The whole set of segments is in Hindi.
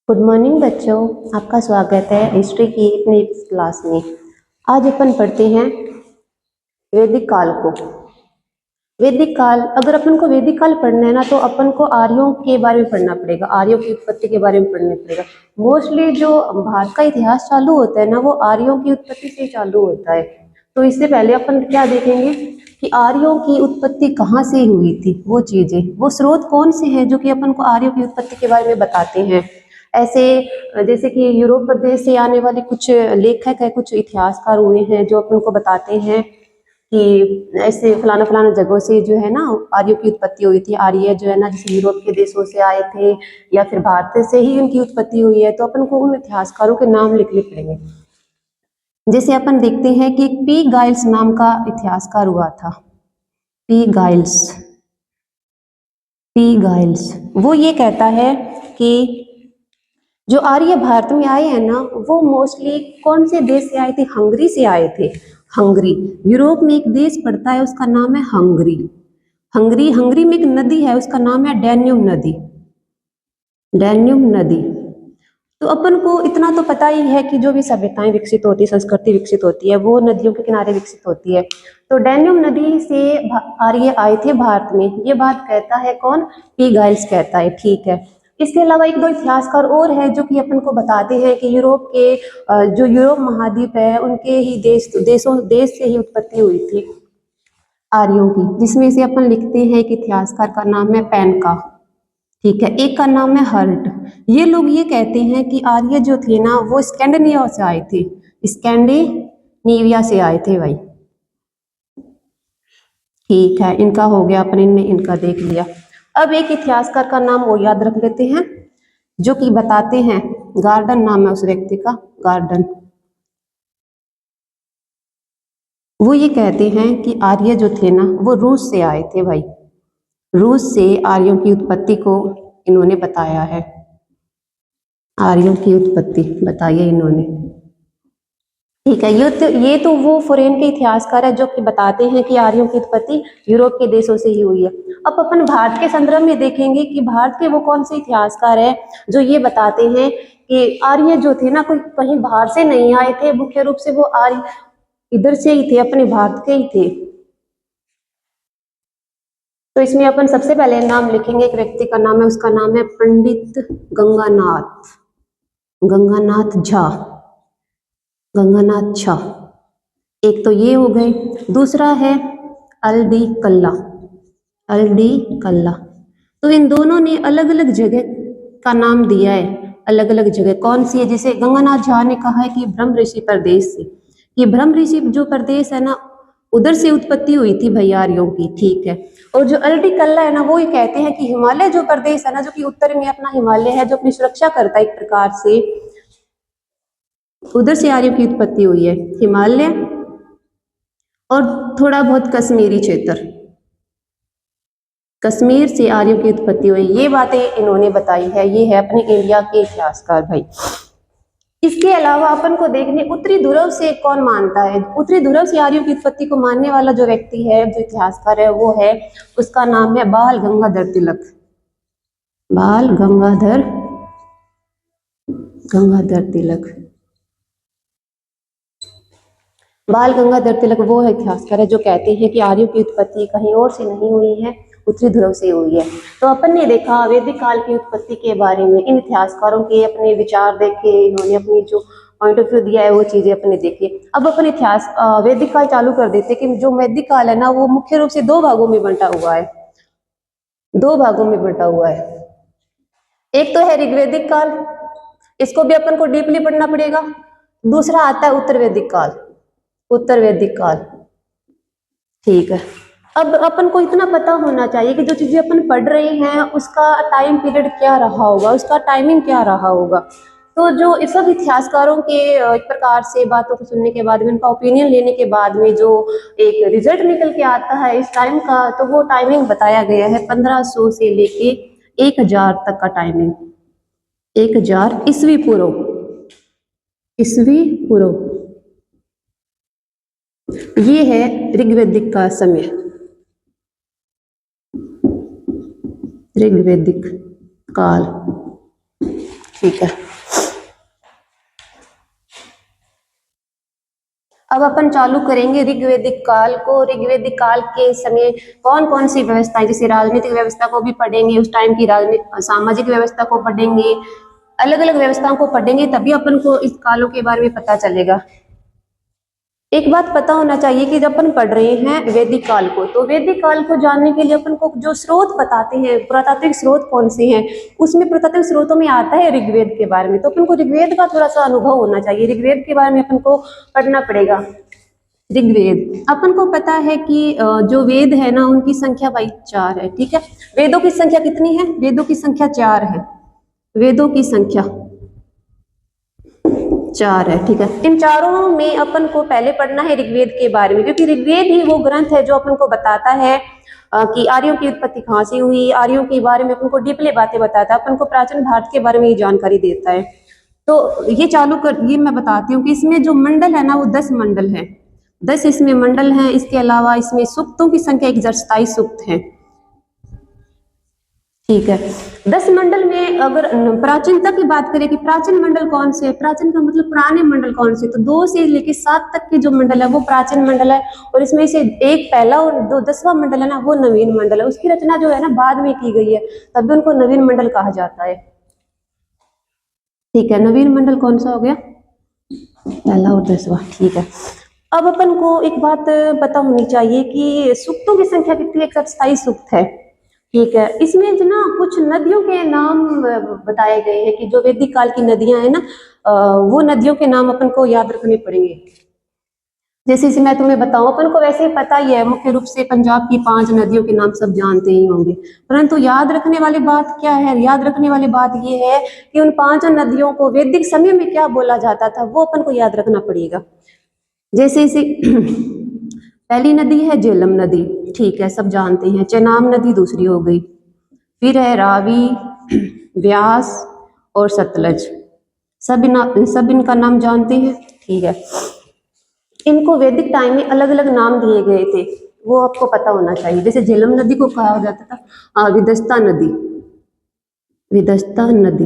गुड मॉर्निंग बच्चों, आपका स्वागत है हिस्ट्री की अपनी क्लास में। आज अपन पढ़ते हैं वैदिक काल को। वैदिक काल, अगर अपन को वैदिक काल पढ़ना है ना तो अपन को आर्यों के बारे में पढ़ना पड़ेगा, आर्यों की उत्पत्ति के बारे में पढ़ना पड़ेगा। मोस्टली जो भारत का इतिहास चालू होता है ना वो आर्यों की उत्पत्ति से चालू होता है। तो इससे पहले अपन क्या देखेंगे कि आर्यों की उत्पत्ति कहाँ से हुई थी, वो चीजें, वो स्रोत कौन से हैं जो कि अपन को आर्यों की उत्पत्ति के बारे में बताते हैं। ऐसे जैसे कि यूरोप प्रदेश से आने वाले कुछ लेखक है, कुछ इतिहासकार हुए हैं जो अपन को बताते हैं कि ऐसे फलाना फलाना जगहों से जो है ना आर्यों की उत्पत्ति हुई थी। आर्य जो है ना जैसे यूरोप के देशों से आए थे या फिर भारत से ही उनकी उत्पत्ति हुई है, तो अपन को उन इतिहासकारों के नाम लिखने पड़ेंगे। जैसे अपन देखते हैं कि पी गाइल्स नाम का इतिहासकार हुआ था। पी गाइल्स, पी गाइल्स वो ये कहता है कि जो आर्य भारत में आए हैं ना वो मोस्टली कौन से देश से आए थे? हंगरी से आए थे। हंगरी, यूरोप में एक देश पड़ता है उसका नाम है हंगरी। हंगरी, हंगरी में एक नदी है उसका नाम है डैन्यूब नदी। डैन्यूब नदी। तो अपन को इतना तो पता ही है कि जो भी सभ्यताएं विकसित होती है, संस्कृति विकसित होती है, वो नदियों के किनारे विकसित होती है। तो डैन्यूब नदी से आर्य आए थे भारत में, ये बात कहता है कौन? पी गाइल्स कहता है, ठीक है। इसके अलावा एक दो इतिहासकार और है जो कि अपन को बताते हैं कि यूरोप के जो यूरोप महाद्वीप है उनके ही देश से ही उत्पत्ति हुई थी आर्यों की, जिसमें से अपन लिखते हैं कि इतिहासकार का नाम है पेनका, ठीक है। एक का नाम है हर्ट। ये लोग ये कहते हैं कि आर्य जो थे ना वो स्कैंडिनेविया से आए थे, स्कैंडिनेविया से आए थे भाई, ठीक है। इनका हो गया, अपन इनमें इनका देख लिया। अब एक इतिहासकार का नाम वो याद रख लेते हैं जो कि बताते हैं, गार्डन नाम है उस व्यक्ति का, गार्डन। वो ये कहते हैं कि आर्य जो थे ना वो रूस से आए थे भाई, रूस से आर्यों की उत्पत्ति को इन्होंने बताया है। आर्यों की उत्पत्ति बताइए इन्होंने, ठीक है। ये तो वो फॉरेन के इतिहासकार है जो कि बताते हैं कि आर्यों की उत्पत्ति यूरोप के देशों से ही हुई है। अब अपन भारत के संदर्भ में देखेंगे कि भारत के वो कौन से इतिहासकार है जो ये बताते हैं कि आर्य जो थे ना कोई कहीं बाहर से नहीं आए थे, मुख्य रूप से वो आर्य इधर से ही थे, अपने भारत के ही थे। तो इसमें अपन सबसे पहले नाम लिखेंगे, एक व्यक्ति का नाम है, उसका नाम है पंडित गंगानाथ, गंगानाथ झा, गंगानाथ झा। एक तो ये हो गए, दूसरा है अल्डी कल्ला, अल्डी कल्ला। तो इन दोनों ने अलग अलग जगह का नाम दिया है, अलग अलग जगह कौन सी है? जैसे गंगानाथ झा ने कहा है कि ब्रह्म ऋषि प्रदेश से, ये ब्रह्म ऋषि जो प्रदेश है ना उधर से उत्पत्ति हुई थी भैयारियों की, ठीक है। और जो अल्डी कल्ला है ना वो ये कहते हैं कि हिमालय जो प्रदेश है ना, जो कि उत्तर में अपना हिमालय है, जो अपनी सुरक्षा करता है एक प्रकार से, उधर से आर्यों की उत्पत्ति हुई है। हिमालय और थोड़ा बहुत कश्मीरी क्षेत्र, कश्मीर से आर्यों की उत्पत्ति हुई, ये बातें इन्होंने बताई है। ये है अपने इंडिया के इतिहासकार भाई। इसके अलावा अपन को देखने उत्तरी ध्रुव से कौन मानता है, उत्तरी ध्रुव से आर्यों की उत्पत्ति को मानने वाला जो व्यक्ति है, जो इतिहासकार है, वो है, उसका नाम है बाल गंगाधर तिलक, बाल गंगाधर, गंगाधर तिलक। बाल गंगाधर तिलक वो है इतिहासकार है जो कहते हैं कि आर्यों की उत्पत्ति कहीं और से नहीं हुई है, उत्तरी ध्रुव से हुई है। तो अपन ने देखा वैदिक काल की उत्पत्ति के बारे में, इन इतिहासकारों के अपने विचार देखे, इन्होंने अपनी जो पॉइंट ऑफ व्यू दिया है वो चीजें अपने देखी। अब अपन इतिहास वैदिक काल चालू कर देते कि जो वैदिक काल है ना वो मुख्य रूप से दो भागों में बंटा हुआ है, दो भागों में बंटा हुआ है। एक तो है ऋग्वैदिक काल, इसको भी अपन को डीपली पढ़ना पड़ेगा। दूसरा आता है उत्तर वैदिक काल, उत्तर वैदिक काल, ठीक है। अब अपन को इतना पता होना चाहिए कि जो चीजें अपन पढ़ रहे हैं उसका टाइम पीरियड क्या रहा होगा, उसका टाइमिंग क्या रहा होगा। तो जो इस सब इतिहासकारों के एक प्रकार से बातों को सुनने के बाद में, उनका ओपिनियन लेने के बाद में जो एक रिजल्ट निकल के आता है इस टाइम का, तो वो टाइमिंग बताया गया है 1500 से लेके 1000 तक का टाइमिंग, 1000 ईस्वी पूर्व, ईस्वी पूर्व। ये है ऋग्वैदिक का समय, ऋग्वैदिक काल, ठीक है, अब अपन चालू करेंगे ऋग्वैदिक काल को। ऋग्वैदिक काल के समय कौन कौन सी व्यवस्थाएं, जैसे राजनीतिक व्यवस्था को भी पढ़ेंगे, उस टाइम की राजनीतिक सामाजिक व्यवस्था को पढ़ेंगे, अलग अलग व्यवस्थाओं को पढ़ेंगे, तभी अपन को इस कालों के बारे में पता चलेगा। एक बात पता होना चाहिए कि जब अपन पढ़ रहे हैं वैदिक काल को, तो वैदिक काल को जानने के लिए अपन को जो स्रोत बताते हैं, पुरातात्विक स्रोत कौन से हैं, उसमें पुरातात्विक स्रोतों में आता है ऋग्वेद के बारे में। तो अपन को ऋग्वेद का थोड़ा सा अनुभव होना चाहिए, ऋग्वेद के बारे में अपन को पढ़ना पड़ेगा। ऋग्वेद, अपन को पता है कि जो वेद है ना, उनकी संख्या भाई 4 है। ठीक है, वेदों की संख्या कितनी है? वेदों की संख्या 4 है। वेदों की संख्या 4 है। ठीक है, इन चारों में अपन को पहले पढ़ना है ऋग्वेद के बारे में, क्योंकि ऋग्वेद ही वो ग्रंथ है जो अपन को बताता है कि आर्यों की उत्पत्ति कहाँ से हुई, आर्यों के बारे में अपन को डीपली बातें बताता है, अपन को प्राचीन भारत के बारे में ये जानकारी देता है। तो ये मैं बताती हूँ कि इसमें जो मंडल है ना, वो 10 मंडल है। 10 इसमें मंडल हैं। इसके अलावा इसमें सूक्तों की संख्या 127 सूक्त है। ठीक है, 10 मंडल में अगर प्राचीनता की बात करें कि प्राचीन मंडल कौन से है, प्राचीन का मतलब पुराने मंडल कौन से, तो 2 से लेकर 7 तक के जो मंडल है वो प्राचीन मंडल है, और इसमें से एक पहला और 10वां मंडल है ना, वो नवीन मंडल है। उसकी रचना जो है ना बाद में की गई है, तब उनको नवीन मंडल कहा जाता है। ठीक है, नवीन मंडल कौन सा हो गया? पहला और 10वां। ठीक है, अब अपन को एक बात पता होनी चाहिए कि सूक्तों की संख्या कितनी? 127 सूक्त है। ठीक है, इसमें जो ना कुछ नदियों के नाम बताए गए हैं कि जो वैदिक काल की नदियां हैं ना, वो नदियों के नाम अपन को याद रखने पड़ेंगे। जैसे इसे मैं तुम्हें बताऊं, अपन को वैसे ही पता ही है, मुख्य रूप से पंजाब की 5 नदियों के नाम सब जानते ही होंगे, परंतु याद रखने वाली बात क्या है? याद रखने वाली बात ये है कि उन 5 नदियों को वैदिक समय में क्या बोला जाता था, वो अपन को याद रखना पड़ेगा। जैसे इसे पहली नदी है झेलम नदी। ठीक है, सब जानते हैं। चेनाब नदी दूसरी हो गई। फिर है रावी, व्यास और सतलज। सब इनका नाम जानते हैं। ठीक है, इनको वैदिक टाइम में अलग अलग नाम दिए गए थे, वो आपको पता होना चाहिए। जैसे झेलम नदी को कहा जाता था विदस्ता नदी, विदस्ता नदी।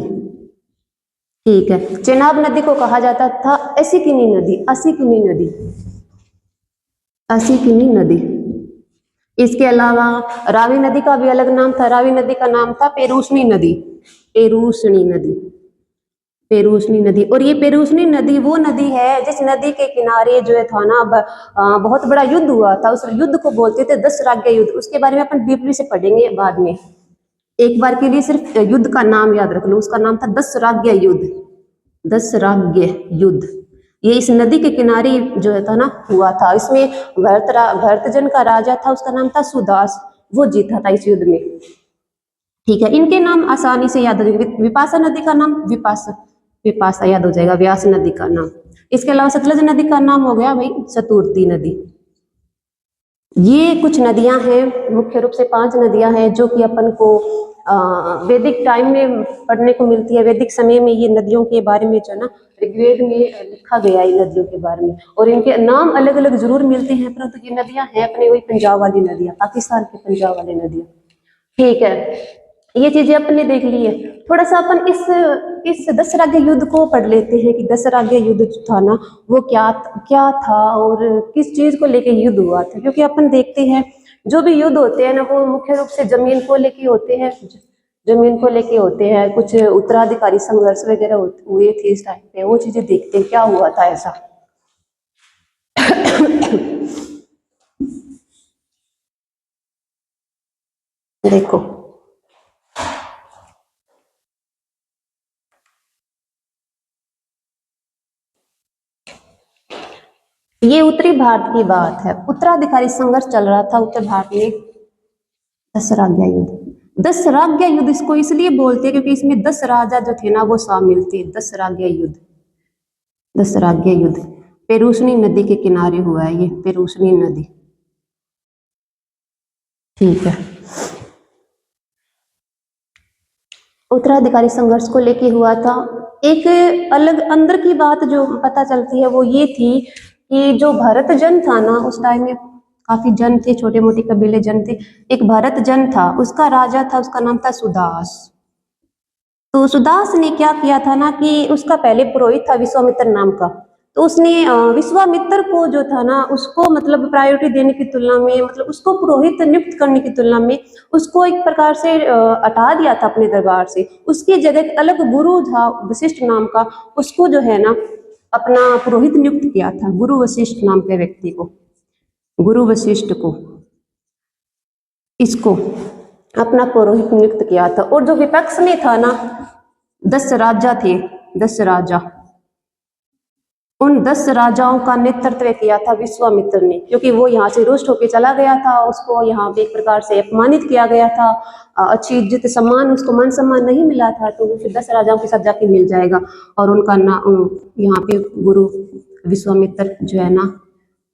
ठीक है, चेनाब नदी को कहा जाता था असिकिनी नदी, असिकिनी नदी, असिकिनी नदी। इसके अलावा रावी नदी का भी अलग नाम था, रावी नदी का नाम था पेरूसनी नदी, पेरूसनी नदी, पेरूसनी नदी। और ये पेरूसनी नदी वो नदी है जिस नदी के किनारे जो है था ना बहुत बड़ा युद्ध हुआ था, उस युद्ध को बोलते थे दशराज्य युद्ध। उसके बारे में अपन डीपली से पढ़ेंगे बाद में। एक बार के लिए सिर्फ युद्ध का नाम याद रख लो, उसका नाम था दशराज्य युद्ध, दशराज्य युद्ध। ये इस नदी के किनारे जो है था ना हुआ था। इसमें भरतजन का राजा था, उसका नाम था सुदास, वो जीता था इस युद्ध में। ठीक है, इनके नाम आसानी से याद हो जाएंगे। विपाशा नदी का नाम विपाशा याद हो जाएगा, व्यास नदी का नाम। इसके अलावा सतलज नदी का नाम हो गया भाई चतुर्थी नदी। ये कुछ नदियां हैं, मुख्य रूप से 5 नदियां हैं जो कि अपन को वैदिक टाइम में पढ़ने को मिलती है। वैदिक समय में ये नदियों के बारे में जो है ना ऋग्वेद में लिखा गया है नदियों के बारे में, और इनके नाम अलग अलग जरूर मिलते हैं, परंतु ये नदियां हैं अपने वही पंजाब वाली नदियां, पाकिस्तान के पंजाब वाली नदियां। ठीक है, ये चीजें अपने देख ली है। थोड़ा सा अपन इस दशराज्य युद्ध को पढ़ लेते हैं कि दशराज्य युद्ध जो था ना वो क्या था और किस चीज को लेके युद्ध हुआ था। क्योंकि अपन देखते हैं जो भी युद्ध होते हैं ना वो मुख्य रूप से जमीन को लेके होते हैं, जमीन को लेके होते हैं। कुछ उत्तराधिकारी संघर्ष वगैरह हुए थे इस टाइम पे, वो चीजें देखते हैं क्या हुआ था ऐसा। देखो ये उत्तरी भारत की बात है, उत्तराधिकारी संघर्ष चल रहा था उत्तर भारत में। दशराज्य युद्ध, दशराज्य युद्ध इसको इसलिए बोलते हैं क्योंकि इसमें 10 राजा जो थे ना वो शामिल थे। दशराज्य युद्ध, दशराज्य युद्ध पेरूसनी नदी के किनारे हुआ है, ये पेरूसनी नदी। ठीक है, उत्तराधिकारी संघर्ष को लेके हुआ था। एक अलग अंदर की बात जो पता चलती है वो ये थी कि जो भरत जन था ना उस टाइम में काफी जन थे, छोटे मोटे कबीले जन थे। एक भरत जन था, उसका राजा था, उसका नाम था सुदास। तो सुदास ने क्या किया था ना कि उसका पहले पुरोहित था विश्वामित्र नाम का, तो उसने विश्वामित्र को जो था ना उसको मतलब प्रायोरिटी देने की तुलना में, मतलब उसको पुरोहित नियुक्त करने की तुलना में उसको एक प्रकार से हटा दिया था अपने दरबार से। उसकी जगह एक अलग गुरु था वशिष्ठ नाम का, उसको जो है ना अपना पुरोहित नियुक्त किया था, गुरु वशिष्ठ नाम के व्यक्ति को, गुरु वशिष्ठ को, इसको अपना पुरोहित नियुक्त किया था। और जो विपक्ष में था ना 10 राजा थे, 10 राजा, उन 10 राजाओं का नेतृत्व किया था विश्वामित्र ने, क्योंकि वो यहाँ से रुष्ट होकर चला गया था, उसको यहाँ पे एक प्रकार से अपमानित किया गया था, अच्छी इज्जत सम्मान, उसको मान सम्मान नहीं मिला था, तो वो फिर 10 राजाओं के साथ जाके मिल जाएगा और उनका यहाँ पे गुरु विश्वामित्र जो है ना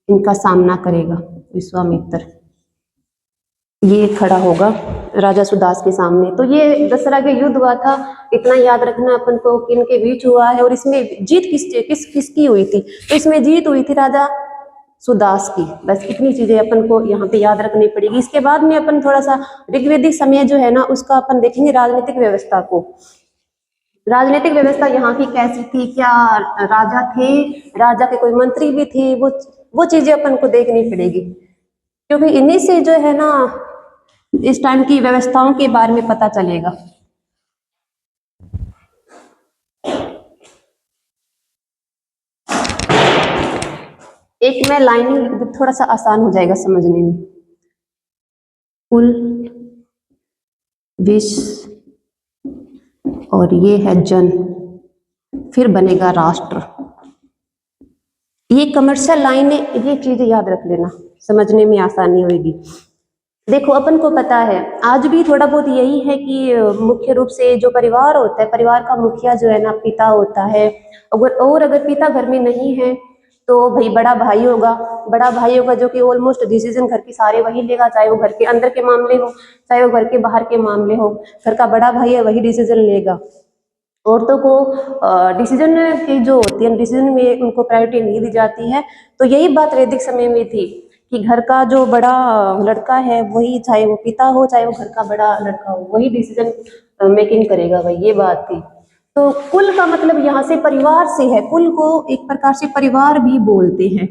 इनका सामना करेगा। विश्वामित्र ये खड़ा होगा राजा सुदास के सामने। तो ये दसरा के युद्ध हुआ था, इतना याद रखना अपन को कि इनके बीच हुआ है। और इसमें जीत किसकी हुई थी? तो इसमें जीत हुई थी राजा सुदास की। बस इतनी चीजें अपन को यहाँ पे याद रखनी पड़ेगी। इसके बाद में अपन थोड़ा सा ऋग्वेदिक समय जो है ना उसका अपन देखेंगे, राजनीतिक व्यवस्था को। राजनीतिक व्यवस्था यहाँ की कैसी थी, क्या राजा थे, राजा के कोई मंत्री भी थे, वो चीजें अपन को देखनी पड़ेगी, क्योंकि इन्हीं से जो है ना इस टाइम की व्यवस्थाओं के बारे में पता चलेगा। एक मैं लाइनिंग लिख दूं, थोड़ा सा आसान हो जाएगा समझने में। कुल, विष और ये है जन, फिर बनेगा राष्ट्र। ये कमर्शियल लाइन है, ये चीजें याद रख लेना, समझने में आसानी होगी। देखो अपन को पता है आज भी थोड़ा बहुत यही है कि मुख्य रूप से जो परिवार होता है, परिवार का मुखिया जो है ना पिता होता है। अगर पिता घर में नहीं है तो भाई बड़ा भाई होगा, जो कि ऑलमोस्ट डिसीजन घर के सारे वही लेगा, चाहे वो घर के अंदर के मामले हो चाहे वो घर के बाहर के मामले हो। घर का बड़ा भाई है वही डिसीजन लेगा। औरतों को डिसीजन की जो होती है, डिसीजन में उनको प्रायोरिटी नहीं दी जाती है। तो यही बात वैदिक समय में थी कि घर का जो बड़ा लड़का है वही, चाहे वो पिता हो चाहे वो घर का बड़ा लड़का हो, वही डिसीजन मेकिंग करेगा भाई, ये बात थी। तो कुल का मतलब यहाँ से परिवार से है, कुल को एक प्रकार से परिवार भी बोलते हैं।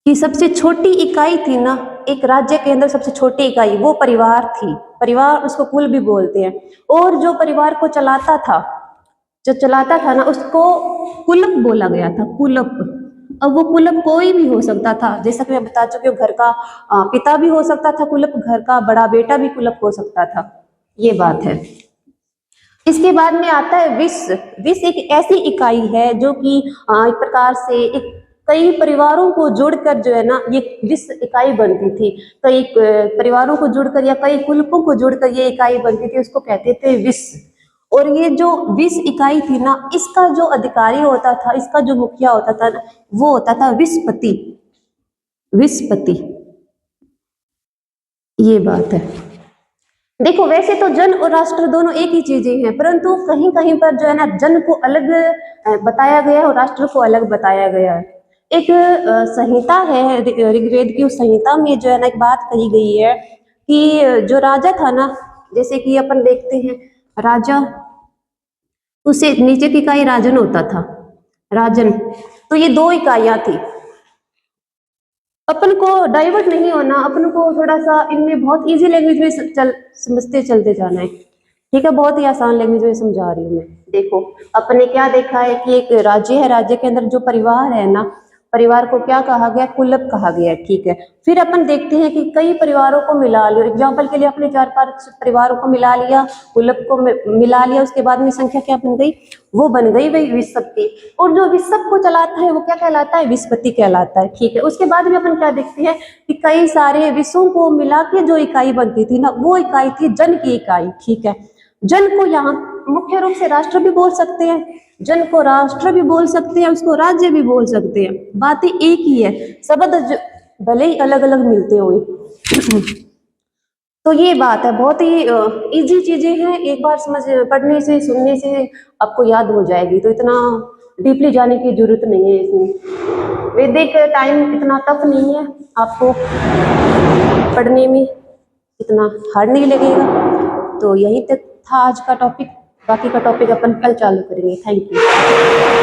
कि सबसे छोटी इकाई थी ना एक राज्य के अंदर, सबसे छोटी इकाई वो परिवार थी, परिवार उसको कुल भी बोलते हैं। और जो परिवार को चलाता था ना उसको कुलप बोला गया था, कुलप। अब वो कुलप कोई भी हो सकता था, जैसा कि मैं बता चुकी हूँ, घर का पिता भी हो सकता था कुलप, घर का बड़ा बेटा भी कुलप हो सकता था, ये बात है। इसके बाद में आता है विश्व। विश्व एक ऐसी इकाई है जो कि एक प्रकार से एक कई परिवारों को जोड़कर जो है ना ये विश्व इकाई बनती थी। कई परिवारों को जोड़कर या कई कुलपों को जोड़कर ये इकाई बनती थी, उसको कहते थे विश्व। और ये जो विश्व इकाई थी ना इसका जो अधिकारी होता था, इसका जो मुखिया होता था ना वो होता था विश्वपति। विश्वपति, ये बात है। देखो वैसे तो जन और राष्ट्र दोनों एक ही चीजें हैं, परंतु कहीं कहीं पर जो है ना जन को अलग बताया गया है और राष्ट्र को अलग बताया गया है। एक संहिता है ऋग्वेद की, उस संहिता में जो है ना एक बात कही गई है कि जो राजा था ना, जैसे कि अपन देखते हैं राजा, उसे नीचे की इकाई राजन होता था, राजन। तो ये दो इकाइयां थी। अपन को डाइवर्ट नहीं होना, अपन को थोड़ा सा इनमें बहुत इजी लैंग्वेज में समझते चलते जाना है, ठीक है। बहुत ही आसान लैंग्वेज में समझा रही हूँ मैं। देखो अपन ने क्या देखा है कि एक राज्य है, राज्य के अंदर जो परिवार है ना, परिवार को क्या कहा गया, कुलप कहा गया, ठीक है। फिर अपन देखते हैं कि कई परिवारों को मिला लिया, एग्जाम्पल के लिए अपने 4-5 परिवारों को मिला लिया, कुलप को मिला लिया, उसके बाद में संख्या क्या बन गई, वो बन गई वही विश्वपति। और जो विश्व को चलाता है वो क्या कहलाता है, विश्वपति कहलाता है, ठीक है। उसके बाद में अपन क्या देखते हैं कि कई सारे विश्वों को मिला के जो इकाई बनती थी ना वो इकाई थी जन की इकाई, ठीक है। जन को यहाँ मुख्य रूप से राष्ट्र भी बोल सकते हैं, जन को राष्ट्र भी बोल सकते हैं, उसको राज्य भी बोल सकते हैं, बातें एक ही है, शब्द भले ही अलग अलग मिलते हुए। तो ये बात है, बहुत ही इजी चीजें हैं, एक बार समझ पढ़ने से सुनने से आपको याद हो जाएगी, तो इतना डीपली जाने की जरूरत नहीं है इसमें। वैदिक टाइम इतना टफ नहीं है, आपको पढ़ने में इतना हार्ड नहीं लगेगा। तो यहीं तक था आज का टॉपिक। बाकी का टॉपिक अपन कल चालू करेंगे। Thank you.